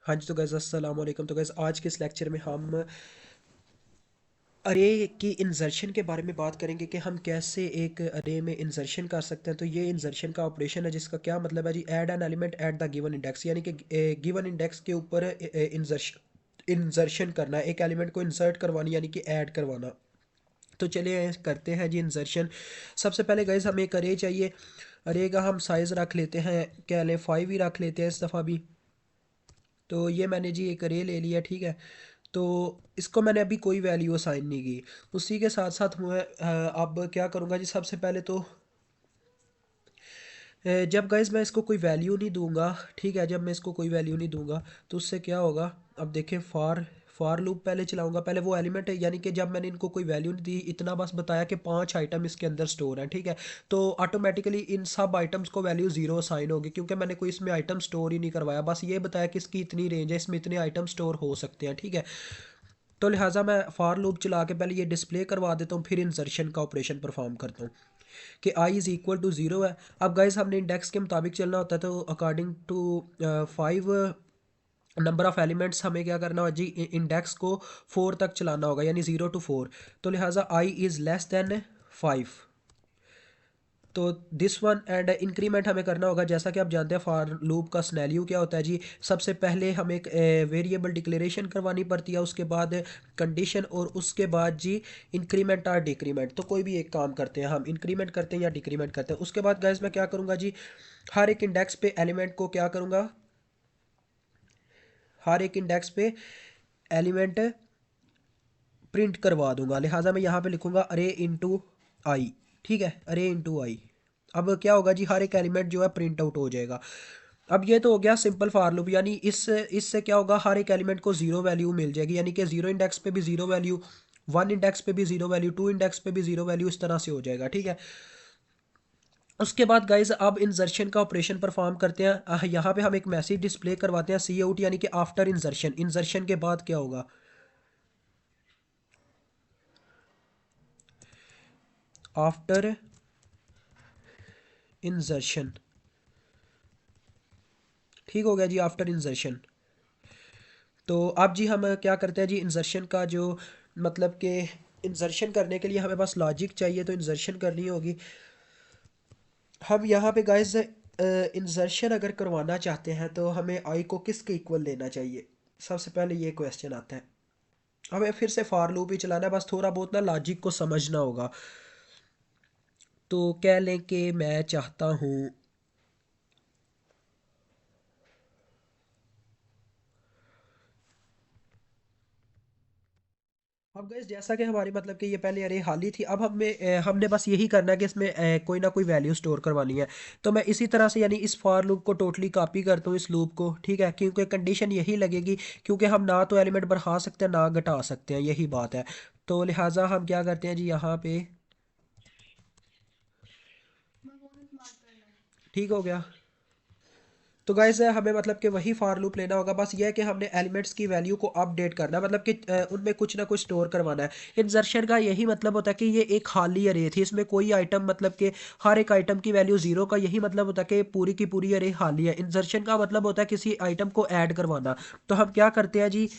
हाँ जी, तो गैस अस्सलाम वालेकुम। तो गैस आज के इस लेक्चर में हम अरे की इंसर्शन के बारे में बात करेंगे कि हम कैसे एक अरे में इंसर्शन कर सकते हैं। तो ये इंसर्शन का ऑपरेशन है जिसका क्या मतलब है जी, add an element at the given index, यानी कि गिवन इंडेक्स के ऊपर इंसर्शन इंसर्शन करना है, एक एलिमेंट को इंसर्ट करवानी यानी कि ऐड करवाना। तो चलिए करते हैं जी इंसर्शन। सबसे पहले गैस हमें एक अरे चाहिए। अरे का हम साइज़ रख लेते हैं, क्या लें, 5 ही रख लेते हैं इस दफ़ा भी। तो ये मैंने जी एक अरे ले लिया, ठीक है। तो इसको मैंने अभी कोई वैल्यू असाइन नहीं की। उसी के साथ साथ मैं अब क्या करूँगा जी, सबसे पहले तो जब गाइस मैं इसको कोई वैल्यू नहीं दूंगा, ठीक है, जब मैं इसको कोई वैल्यू नहीं दूंगा तो उससे क्या होगा। अब देखें, फॉर लूप पहले चलाऊंगा, पहले वो एलिमेंट है, यानी कि जब मैंने इनको कोई वैल्यू नहीं दी, इतना बस बताया कि 5 आइटम इसके अंदर स्टोर हैं, ठीक है। तो ऑटोमेटिकली इन सब आइटम्स को वैल्यू ज़ीरो असाइन होगी, क्योंकि मैंने कोई इसमें आइटम स्टोर ही नहीं करवाया, बस ये बताया कि इसकी इतनी रेंज है, इसमें इतने आइटम स्टोर हो सकते हैं, ठीक है। तो लिहाजा मैं फॉर लूप चला के पहले ये डिस्प्ले करवा देता हूँ, फिर इंसर्शन का ऑपरेशन परफॉर्म करता हूँ कि I is equal to zero है। अब गाइस हमने इंडेक्स के मुताबिक चलना होता है, तो according to 5 number of elements हमें क्या करना होगा जी, इंडेक्स को 4 तक चलाना होगा, यानी 0 to 4। तो लिहाजा आई इज़ लेस देन 5। तो दिस वन एंड इंक्रीमेंट हमें करना होगा, जैसा कि आप जानते हैं फॉर लूप का स्नैरियो क्या होता है जी। सबसे पहले हमें एक वेरिएबल डिक्लेरेशन करवानी पड़ती है, उसके बाद कंडीशन, और उसके बाद जी इंक्रीमेंट और डिक्रीमेंट। तो कोई भी एक काम करते हैं, हम इंक्रीमेंट करते हैं या डिक्रीमेंट करते हैं। उसके बाद गाइस मैं क्या करूँगा जी, हर एक इंडेक्स पे एलिमेंट को क्या करूँगा, हर एक इंडेक्स पे एलिमेंट प्रिंट करवा दूंगा। लिहाजा मैं यहाँ पे लिखूंगा अरे इंटू आई, ठीक है, अरे इंटू आई। अब क्या होगा जी, हर एक एलिमेंट जो है प्रिंट आउट हो जाएगा। अब ये तो हो गया सिंपल फॉर लूप, यानी इससे क्या होगा, हर एक एलिमेंट को जीरो वैल्यू मिल जाएगी, यानी कि जीरो इंडेक्स पे भी जीरो वैल्यू, 1 इंडेक्स पे भी जीरो वैल्यू, 2 इंडेक्स पे भी जीरो वैल्यू, इस तरह से हो जाएगा, ठीक है। उसके बाद गाइज अब इंसर्शन का ऑपरेशन परफॉर्म करते हैं। यहाँ पे हम एक मैसेज डिस्प्ले करवाते हैं, सी आउट, यानी कि आफ्टर इंसर्शन, इंसर्शन के बाद क्या होगा, आफ्टर इंसर्शन। ठीक हो गया जी, आफ्टर इंसर्शन। तो अब जी हम क्या करते हैं जी, इंसर्शन का जो मतलब कि इंसर्शन करने के लिए हमें बस लॉजिक चाहिए, तो इंसर्शन करनी होगी। हम यहाँ पे गाइस इंसर्शन अगर करवाना चाहते हैं तो हमें आई को किसके इक्वल लेना चाहिए, सबसे पहले ये क्वेश्चन आता है। हमें फिर से फॉर लूप ही चलाना है, बस थोड़ा बहुत ना लॉजिक को समझना होगा। तो कह लें कि मैं चाहता हूँ, अब गैस जैसा कि हमारी मतलब कि ये पहले अरे खाली थी, अब हमने बस यही करना है कि इसमें कोई ना कोई वैल्यू स्टोर करवानी है। तो मैं इसी तरह से यानी इस फॉर लूप को टोटली कॉपी करता हूँ, इस लूप को, ठीक है, क्योंकि कंडीशन यही लगेगी, क्योंकि हम ना तो एलिमेंट बढ़ा सकते हैं ना घटा सकते हैं, यही बात है। तो लिहाजा हम क्या करते हैं जी, यहाँ पे ठीक हो गया। तो गाइस हमें मतलब कि वही फॉर लूप लेना होगा, बस ये है कि हमने एलिमेंट्स की वैल्यू को अपडेट करना है, मतलब कि उनमें कुछ ना कुछ स्टोर करवाना है। इंसर्शन का यही मतलब होता है कि ये एक खाली अरे थी, इसमें कोई आइटम मतलब कि हर एक आइटम की वैल्यू जीरो, का यही मतलब होता है कि पूरी की पूरी अरे खाली है। इंसर्शन का मतलब होता है किसी आइटम को ऐड करवाना। तो हम क्या करते हैं जी,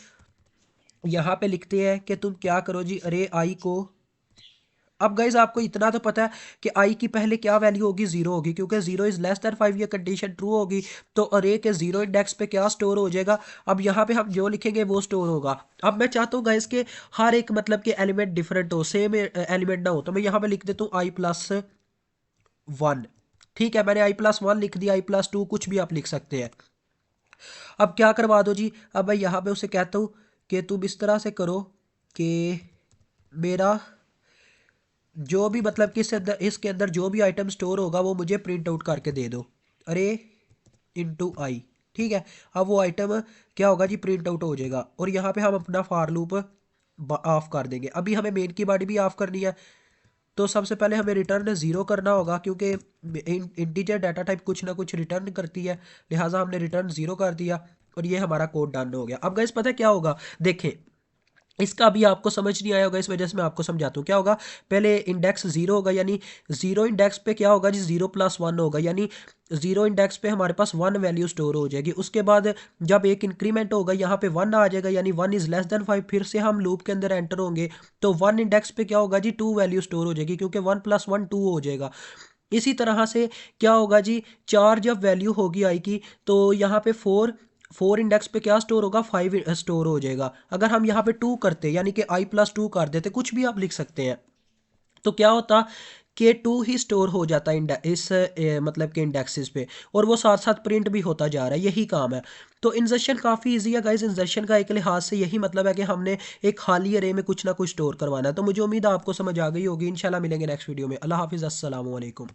यहाँ पे लिखते हैं कि तुम क्या करो जी, अरे आई को, अब गाइज आपको इतना तो पता है कि आई की पहले क्या वैल्यू होगी, जीरो होगी, क्योंकि जीरो इज लेस देन 5, ये कंडीशन ट्रू होगी। तो अरे के जीरो इंडेक्स पे क्या स्टोर हो जाएगा, अब यहाँ पे हम जो लिखेंगे वो स्टोर होगा। अब मैं चाहता हूँ गाइज के हर एक मतलब कि एलिमेंट डिफरेंट हो, सेम एलिमेंट ना हो, तो मैं यहाँ पे लिख देता हूँ I+1, ठीक है, मैंने I+1 लिख दिया, I+2 कुछ भी आप लिख सकते हैं। अब क्या करवा दो जी, अब मैं यहाँ पे उसे कहता हूँ कि तुम इस तरह से करो कि मेरा जो भी मतलब कि इसके अंदर जो भी आइटम स्टोर होगा वो मुझे प्रिंट आउट करके दे दो, अरे इंटू आई, ठीक है। अब वो आइटम क्या होगा जी, प्रिंट आउट हो जाएगा, और यहाँ पे हम अपना फॉर लूप ऑफ कर देंगे। अभी हमें मेन की बॉडी भी ऑफ करनी है। तो सबसे पहले हमें रिटर्न ज़ीरो करना होगा, क्योंकि इंटीजर डाटा टाइप कुछ ना कुछ रिटर्न करती है, लिहाजा हमने रिटर्न ज़ीरो कर दिया, और ये हमारा कोड डन हो गया। अब गाइस पता है क्या होगा, देखें, इसका भी आपको समझ नहीं आया होगा, इस वजह से मैं आपको समझाता हूँ क्या होगा। पहले इंडेक्स जीरो होगा, यानी जीरो इंडेक्स पे क्या होगा जी, जीरो प्लस वन होगा, यानी जीरो इंडेक्स पे हमारे पास वन वैल्यू स्टोर हो जाएगी। उसके बाद जब एक इंक्रीमेंट होगा यहाँ पे वन आ जाएगा, यानी one is less than five, फिर से हम लूप के अंदर एंटर होंगे तो वन इंडेक्स पे क्या होगा जी, टू वैल्यू स्टोर हो जाएगी, क्योंकि वन प्लस वन टू हो जाएगा। इसी तरह से क्या होगा जी, चार जब वैल्यू होगी आई की, तो यहाँ पे फोर, फोर इंडेक्स पे क्या स्टोर होगा, फाइव स्टोर हो जाएगा। अगर हम यहाँ पे टू करते, यानी कि आई प्लस टू कर देते, कुछ भी आप लिख सकते हैं, तो क्या होता कि टू ही स्टोर हो जाता इस मतलब के इंडेक्सेस पे, और वो साथ साथ प्रिंट भी होता जा रहा है, यही काम है। तो इंजर्शन काफ़ी इजी है गाइस। इंजर्शन का एक लिहाज से यही मतलब है कि हमने एक खाली अरे में कुछ ना कुछ स्टोर करवाना है। तो मुझे उम्मीद है आपको समझ आ गई होगी। इंशाल्लाह मिलेंगे नेक्स्ट वीडियो में। अल्लाह हाफिज़, अस्सलाम वालेकुम।